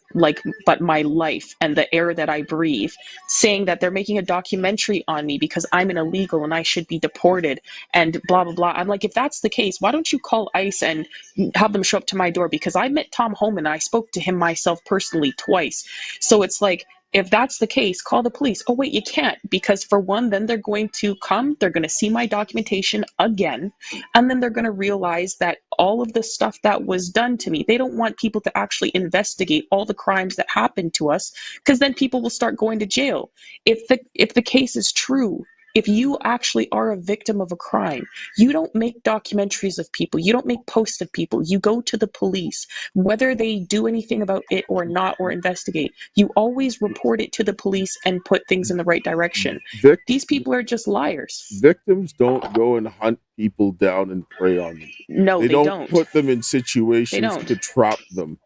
my life and the air that I breathe, saying that they're making a documentary on me because I'm an illegal and I should be deported and blah blah blah. I'm like, if that's the case, why don't you call ICE and have them show up to my door? Because I met Tom Homan and I spoke to him myself personally twice. So it's like, if that's the case, call the police. Oh, wait, you can't, because for one, then they're going to come, they're going to see my documentation again, and then they're going to realize that all of the stuff that was done to me, they don't want people to actually investigate all the crimes that happened to us, because then people will start going to jail. If the case is true, if you actually are a victim of a crime, you don't make documentaries of people, you don't make posts of people, you go to the police, whether they do anything about it or not, or investigate. You always report it to the police and put things in the right direction. These people are just liars. Victims don't go and hunt people down and prey on them. No, They they don't don't. put them in They situations don't. to trap them.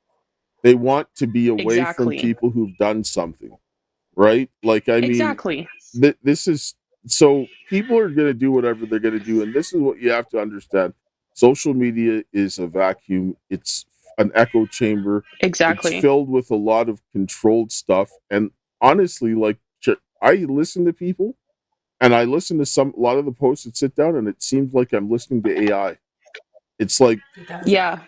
They want to be away from Exactly. people who've done something, right? Like, I mean, Exactly. this is so people are going to do whatever they're going to do, and this is what you have to understand. Social media is a vacuum. It's an echo chamber. It's Exactly. filled with a lot of controlled stuff, and honestly, like, I listen to people, and I listen to a lot of the posts that sit down, and it seems like I'm listening to AI. It's like Yeah.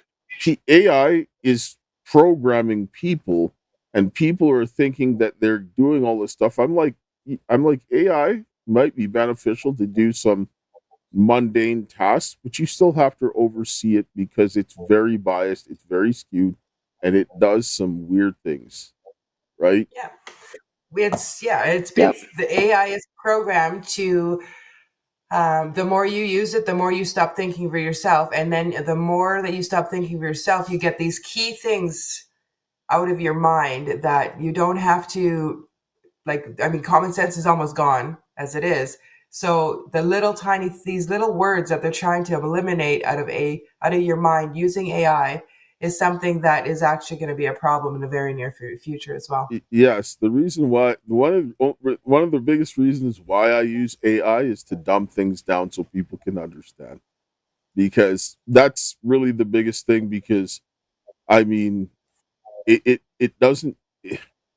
AI is programming people, and people are thinking that they're doing all this stuff. I'm like, AI might be beneficial to do some mundane tasks, but you still have to oversee it because it's very biased, it's very skewed, and it does some weird things, right? Yeah. It's Yep. the AI is programmed to the more you use it, the more you stop thinking for yourself, and then the more that you stop thinking for yourself, you get these key things out of your mind that you don't have to, like, I mean, common sense is almost gone as it is. So these little words that they're trying to eliminate out of your mind using AI is something that is actually going to be a problem in the very near future as well. Yes, the reason why one of the biggest reasons why I use AI is to dumb things down so people can understand. Because that's really the biggest thing. Because I mean, it doesn't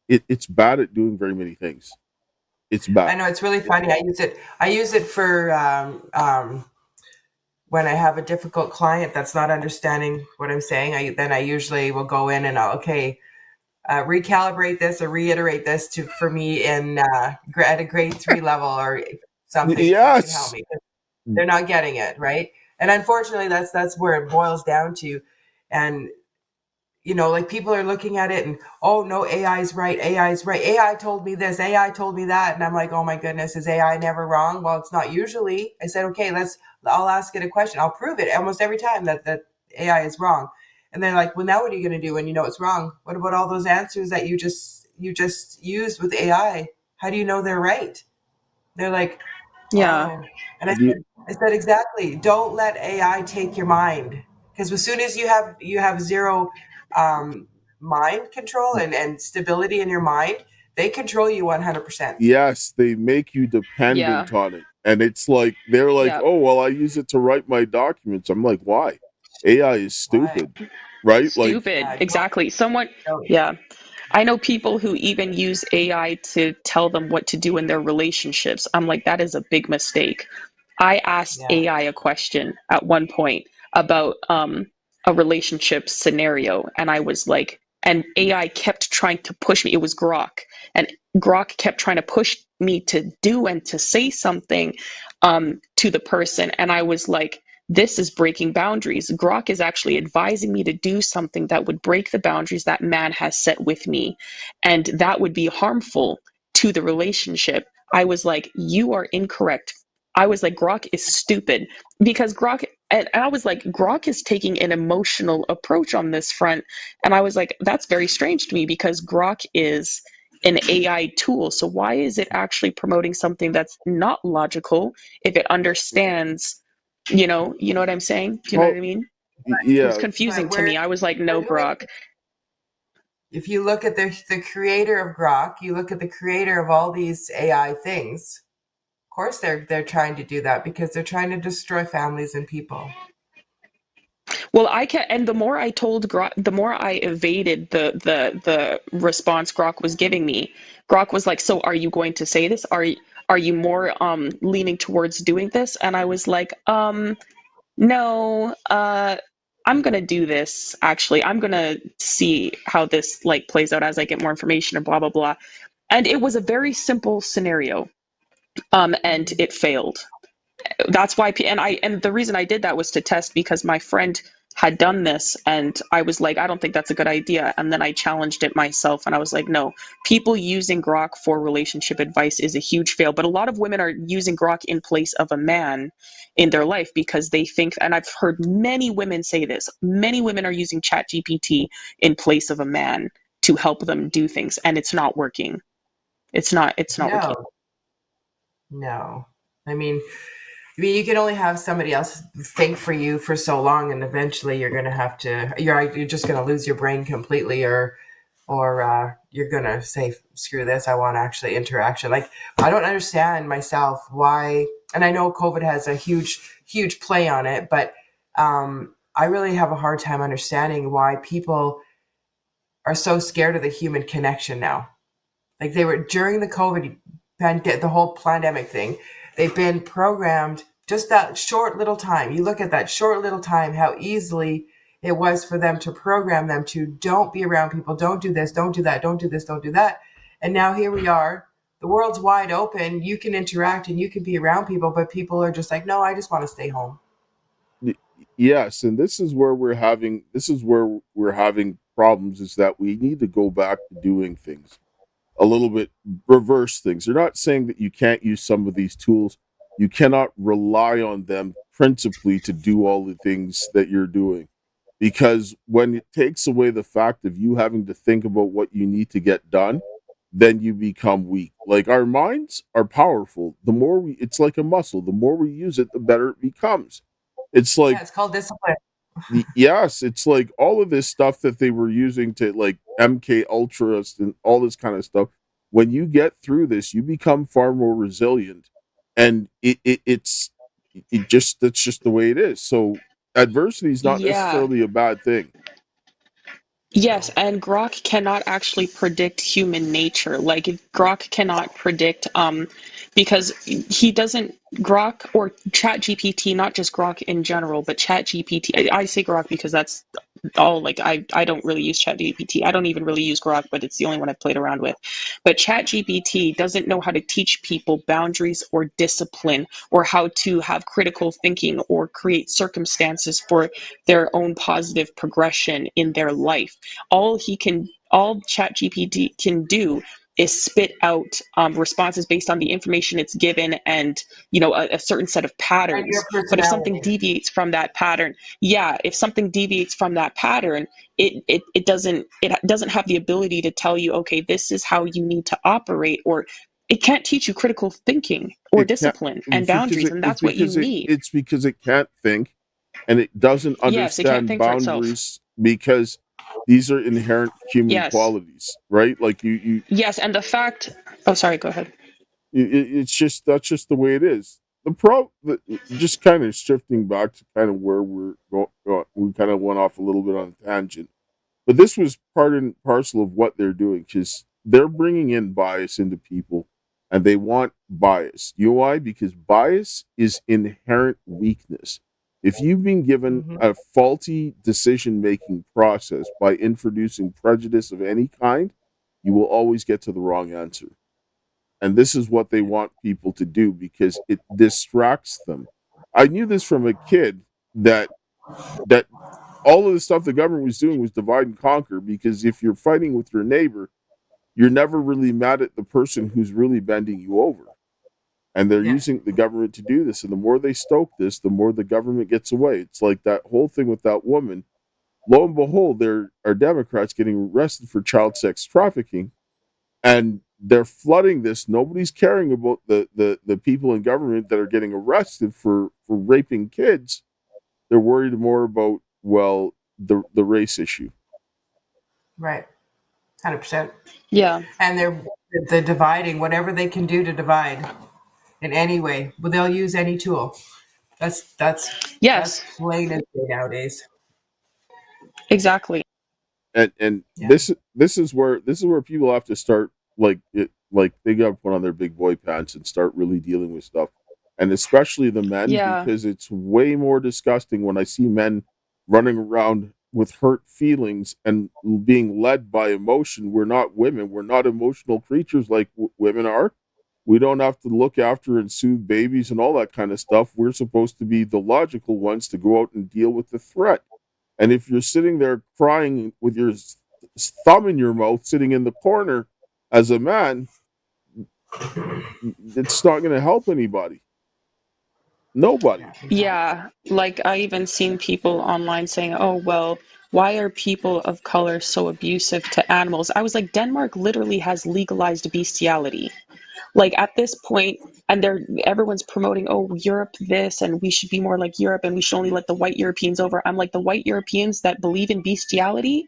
it's bad at doing very many things. It's I bad. know, it's really funny. I use it for when I have a difficult client that's not understanding what I'm saying. I usually will go in and recalibrate this or reiterate this for me in at a grade 3 level or something, so you can help Yes. me. They're not getting it, right? And unfortunately, that's where it boils down to. And like, people are looking at it and, oh no, AI is right. AI is right. AI told me this. AI told me that. And I'm like, oh my goodness, is AI never wrong? Well, it's not usually. I said, okay, I'll ask it a question. I'll prove it almost every time that AI is wrong. And they're like, well, now what are you going to do when you know it's wrong? What about all those answers that you just used with AI? How do you know they're right? They're like, Yeah. oh. And I said, exactly. Don't let AI take your mind, because as soon as you have zero mind control and stability in your mind, they control you 100%. Yes, they make you Yeah. dependent on it. And it's like they're like, Yeah. "Oh, well, I use it to write my documents." I'm like, "Why? AI is stupid." Right? Like, Stupid. Exactly. Yeah. I know people who even use AI to tell them what to do in their relationships. I'm like, that is a big mistake. I asked Yeah. AI a question at one point about a relationship scenario, and I was like, and AI kept trying to push me. It was Grok, and Grok kept trying to push me to do and to say something to the person, and I was like, this is breaking boundaries. Grok is actually advising me to do something that would break the boundaries that man has set with me, and that would be harmful to the relationship. I was like, you are incorrect. I was like, Grok is stupid, because and I was like, Grok is taking an emotional approach on this front. And I was like, that's very strange to me, because Grok is an AI tool. So why is it actually promoting something that's not logical if it understands, you know what I'm saying? Do you know what well, I mean? It was yeah, confusing But to me. I was like, no, Grok. if you look at the creator of Grok, you look at the creator of all these AI things, of course they're trying to do that because they're trying to destroy families and people. Well, I can, and the more I told Grok, the more I evaded the response Grok was giving me. Grok was like, "So, are you going to say this? Are you more leaning towards doing this?" And I was like, no, I'm gonna do this. Actually, I'm gonna see how this like plays out as I get more information and blah blah blah." And it was a very simple scenario, and it failed. That's why, and the reason I did that was to test, because my friend had done this and I was like, I don't think that's a good idea. And then I challenged it myself and I was like, no, people using Grok for relationship advice is a huge fail. But a lot of women are using Grok in place of a man in their life because they think, and I've heard many women say this, many women are using ChatGPT in place of a man to help them do things, and it's not working. It's not working. No. I mean, you can only have somebody else think for you for so long, and eventually you're going to have to. You're just going to lose your brain completely, or you're going to say, "Screw this! I want actually interaction." Like, I don't understand myself why, and I know COVID has a huge play on it, but I really have a hard time understanding why people are so scared of the human connection now. Like, they were during the COVID the whole pandemic thing. They've been programmed just that short little time. You look at that short little time, how easily it was for them to program them to don't be around people, don't do this, don't do that, don't do this, don't do that. And now here we are. The world's wide open. You can interact and you can be around people, but people are just like, no, I just want to stay home. Yes, and this is where we're having problems, is that we need to go back to doing things a little bit, reverse things. They're not saying that you can't use some of these tools. You cannot rely on them principally to do all the things that you're doing, because when it takes away the fact of you having to think about what you need to get done, then you become weak. Like, our minds are powerful. It's like a muscle. The more we use it, the better it becomes. It's like, Yeah, it's called discipline. yes, it's like all of this stuff that they were using to, like, MK Ultras and all this kind of stuff. When you get through this, you become far more resilient, and that's just the way it is. So adversity is not Yeah. necessarily a bad thing. Yes, and Grok cannot actually predict human nature. Like, Grok cannot predict because he doesn't, Grok or ChatGPT, not just Grok in general, but ChatGPT. I say Grok because that's all, like, I don't really use ChatGPT. I don't even really use Grok, but it's the only one I've played around with. But ChatGPT doesn't know how to teach people boundaries or discipline, or how to have critical thinking or create circumstances for their own positive progression in their life. All ChatGPT can do is spit out responses based on the information it's given, and a certain set of And your patterns. But if something personality. deviates from that pattern, yeah, if something deviates from that pattern, it doesn't have the ability to tell you, okay, this is how you need to operate, or it can't teach you critical thinking or It can't, discipline and because boundaries, and that's what you need. it's because it can't think, and it doesn't Yes, it can't understand think for itself. boundaries, because these are inherent human Yes. qualities, right? Like, you Yes, and the fact. Oh, sorry. Go ahead. it's just, that's just the way it is. Just kind of shifting back to kind of where we're going, we kind of went off a little bit on a tangent, but this was part and parcel of what they're doing, because they're bringing in bias into people, and they want bias. You know why? Because bias is inherent weakness. If you've been given Mm-hmm. a faulty decision making process by introducing prejudice of any kind, you will always get to the wrong answer. And this is what they want people to do, because it distracts them. I knew this from a kid, that all of the stuff the government was doing was divide and conquer, because if you're fighting with your neighbor, you're never really mad at the person who's really bending you over. And they're Yeah. using the government to do this. And the more they stoke this, the more the government gets away. It's like that whole thing with that woman. Lo and behold, there are Democrats getting arrested for child sex trafficking, and they're flooding this. Nobody's caring about the people in government that are getting arrested for raping kids. They're worried more about, well, the race issue. Right. 100%. Yeah. And they're dividing whatever they can do to divide in any way. But they'll use any tool. That's Yes. plain as day nowadays. Exactly. And Yeah. this is where people have to start, like they got to put on their big boy pants and start really dealing with stuff, and especially the men, Yeah. because it's way more disgusting when I see men running around with hurt feelings and being led by emotion. We're not women. We're not emotional creatures like women are. We don't have to look after and soothe babies and all that kind of stuff. We're supposed to be the logical ones to go out and deal with the threat. And if you're sitting there crying with your thumb in your mouth, sitting in the corner as a man, it's not going to help anybody. Nobody. Yeah, like I even seen people online saying, "Oh, well, why are people of color so abusive to animals?" I was like, Denmark literally has legalized bestiality. Like at this point, and everyone's promoting, "Oh, Europe this, and we should be more like Europe, and we should only let the white Europeans over." I'm like, the white Europeans that believe in bestiality,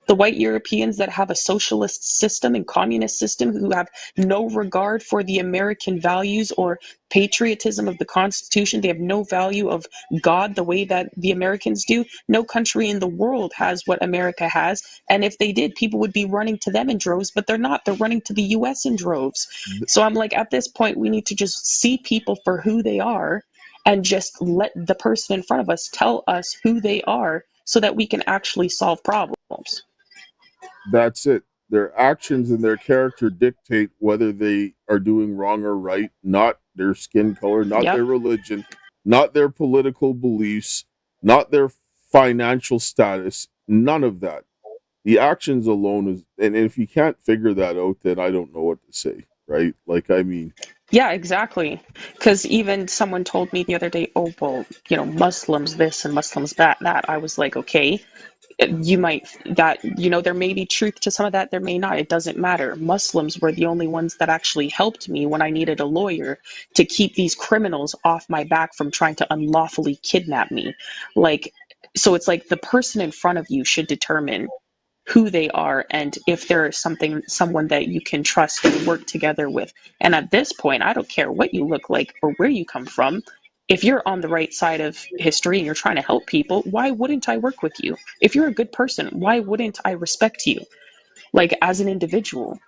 the white Europeans that have a socialist system and communist system, who have no regard for the American values or patriotism of the Constitution. They have no value of God the way that the Americans do. No country in the world has what America has. And if they did, people would be running to them in droves, but they're not. They're running to the US in droves. So I'm like, at this point, we need to just see people for who they are and just let the person in front of us tell us who they are so that we can actually solve problems. That's it. Their actions and their character dictate whether they are doing wrong or right, not their skin color, not Yep. their religion, not their political beliefs, not their financial status, none of that. The actions alone is, and if you can't figure that out, then I don't know what to say, right? Like, I mean, Yeah, exactly. Because even someone told me the other day, "Oh, well, Muslims this and Muslims that." I was like, okay, you might, that, there may be truth to some of that, there may not. It doesn't matter. Muslims were the only ones that actually helped me when I needed a lawyer to keep these criminals off my back from trying to unlawfully kidnap me. Like, so it's like the person in front of you should determine who they are and if there is someone that you can trust and work together with. And at this point, I don't care what you look like or where you come from. If you're on the right side of history and you're trying to help people, why wouldn't I work with you? If you're a good person, why wouldn't I respect you, like, as an individual?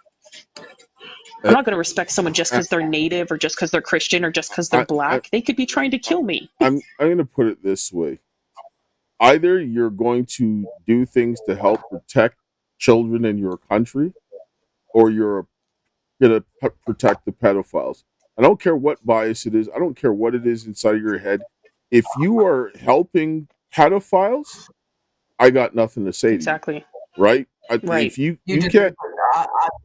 I'm uh, not going to respect someone just I, because they're native or just because they're Christian or just because they're I, I, black. They could be trying to kill me. I'm going to put it this way: either you're going to do things to help protect children in your country, or you're going to protect the pedophiles. I don't care what bias it is. I don't care what it is inside of your head. If you are helping pedophiles, I got nothing to say to you, Exactly. right? Right. If you You just, can't,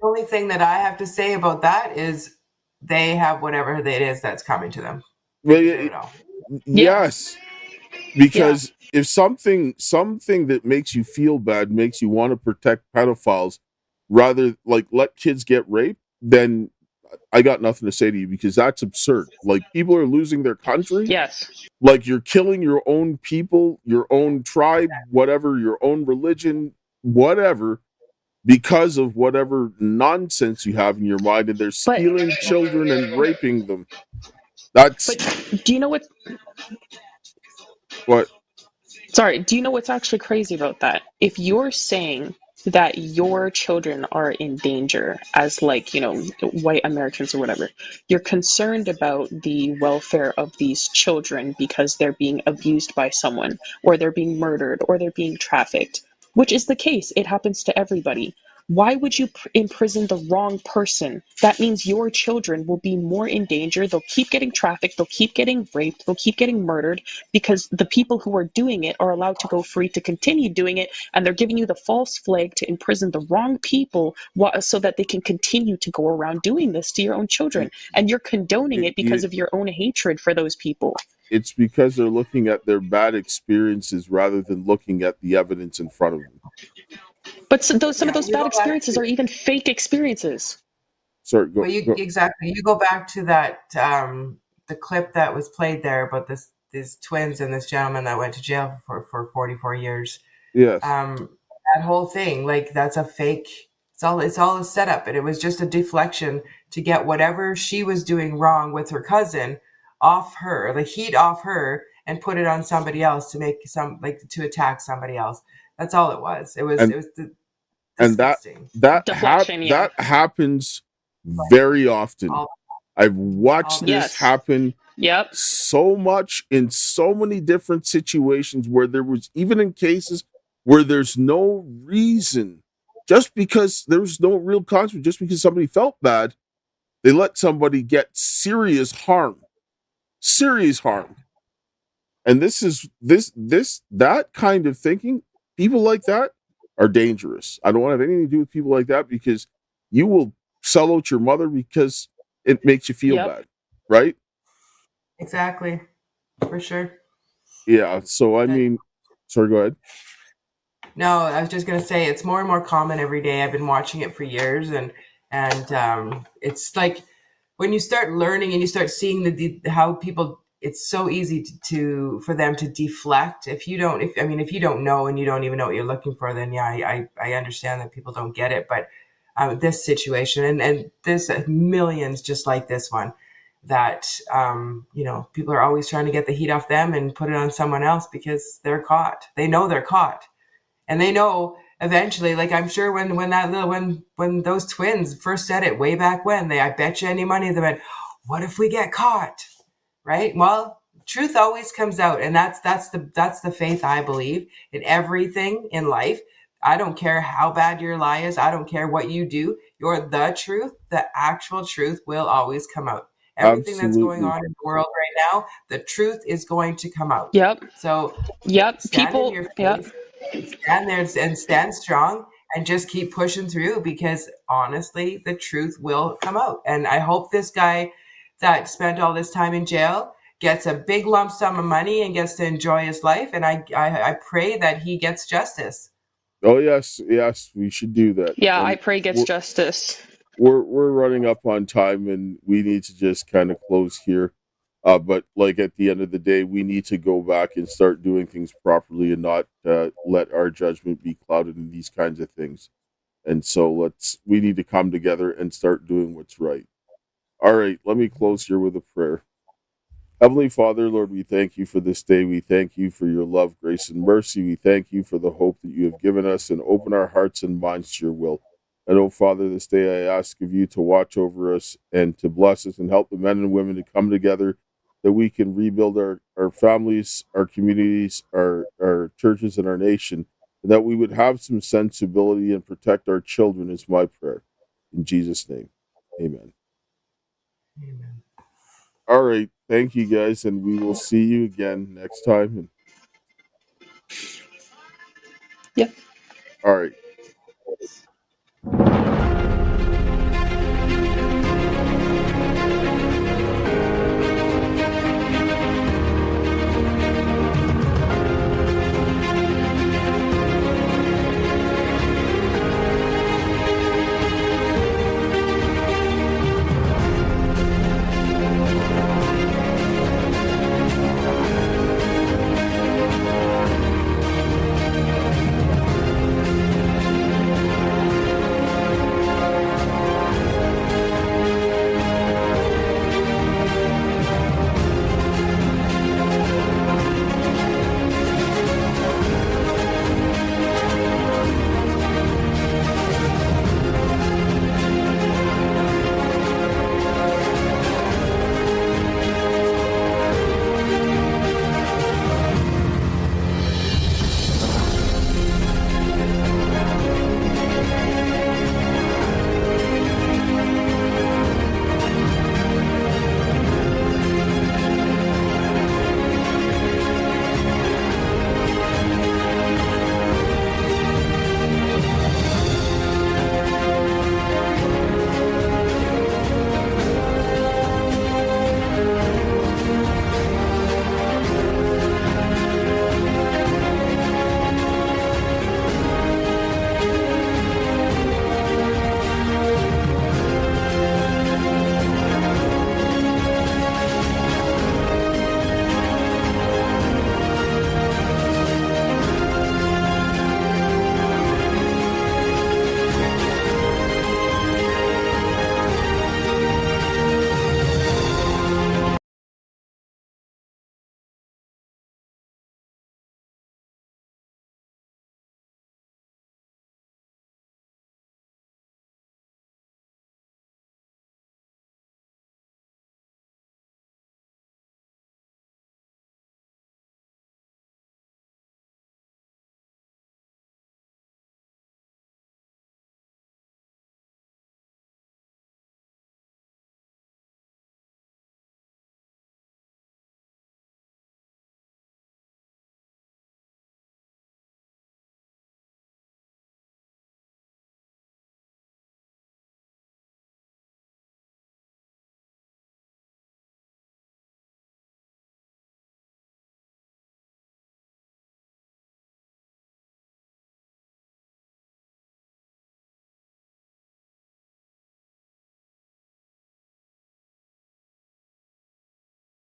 the only thing that I have to say about that is they have whatever it is that's coming to them. well, They deserve it all. Yeah. yes, Yeah. because if something that makes you feel bad makes you want to protect pedophiles, rather like let kids get raped, then I got nothing to say to you, because that's absurd. Like, people are losing their country. Yes. Like, you're killing your own people, your own tribe, whatever, your own religion, whatever, because of whatever nonsense you have in your mind, and they're But stealing children and raping them. That's do you know what what Sorry, do you know what's actually crazy about that? If you're saying that your children are in danger as, like, white Americans or whatever, you're concerned about the welfare of these children because they're being abused by someone, or they're being murdered, or they're being trafficked, which is the case. It happens to everybody. Why would you imprison the wrong person? That means your children will be more in danger. They'll keep getting trafficked, they'll keep getting raped, they'll keep getting murdered, because the people who are doing it are allowed to go free to continue doing it, and they're giving you the false flag to imprison the wrong people so that they can continue to go around doing this to your own children. And you're condoning it because you, of your own hatred for those people. it's because they're looking at their bad experiences rather than looking at the evidence in front of them. But some of Yeah, those you bad go back experiences to, are even fake experiences. Sorry, well, exactly. You go back to that the clip that was played there about these twins and this gentleman that went to jail for 44 years. Yes. That whole thing, like, that's a fake. It's all a setup, and it was just a deflection to get whatever she was doing wrong with her cousin off her, the heat off her, and put it on somebody else to make to attack somebody else. That's all it was. It was And disgusting. Deflection, yeah. that happens very often. All, I've all watched the this Yes. happen Yep. so much in so many different situations, where there was even in cases where there's no reason, just because there's no real consequence, just because somebody felt bad, they let somebody get serious harm. And that kind of thinking, people like that are dangerous. I don't want to have anything to do with people like that, because you will sell out your mother because it makes you feel Yep. bad, right? exactly, for sure. Yeah. So I But mean, sorry, go ahead. no, I was just gonna say it's more and more common every day. I've been watching it for years, and it's like when you start learning and you start seeing how people. It's so easy for them to deflect. If you don't, if you don't know and you don't even know what you're looking for, then yeah, I understand that people don't get it. But this situation and there's millions just like this one that people are always trying to get the heat off them and put it on someone else because they're caught. They know they're caught. And they know eventually, like I'm sure when those twins first said it way back when, I bet you any money they went, what if we get caught? Right? Well, truth always comes out, and that's the faith I believe in everything in life. I don't care how bad your lie is. I don't care what you do. The truth, the actual truth will always come out. Everything that's going Absolutely. on in the world right now, the truth is going to come out. Yep. So Yep. stand in People. your Yep. faith, stand there and stand strong and just keep pushing through, because honestly, the truth will come out. And I hope this guy that spent all this time in jail gets a big lump sum of money and gets to enjoy his life. And I pray that he gets justice. Oh yes, we should do that. Yeah. I And pray gets justice. we're running up on time, and we need to just kind of close here. But like at the end of the day, we need to go back and start doing things properly, and not let our judgment be clouded in these kinds of things. And so we need to come together and start doing what's right. All right, let me close here with a prayer. Heavenly Father, Lord, we thank you for this day. We thank you for your love, grace, and mercy. We thank you for the hope that you have given us, and open our hearts and minds to your will. And oh, Father, this day I ask of you to watch over us and to bless us and help the men and women to come together, that we can rebuild our families, our communities, our churches, and our nation, and that we would have some sensibility and protect our children, is my prayer. In Jesus' name, amen. Amen. All right. Thank you guys, and we will see you again next time. Yep. All right.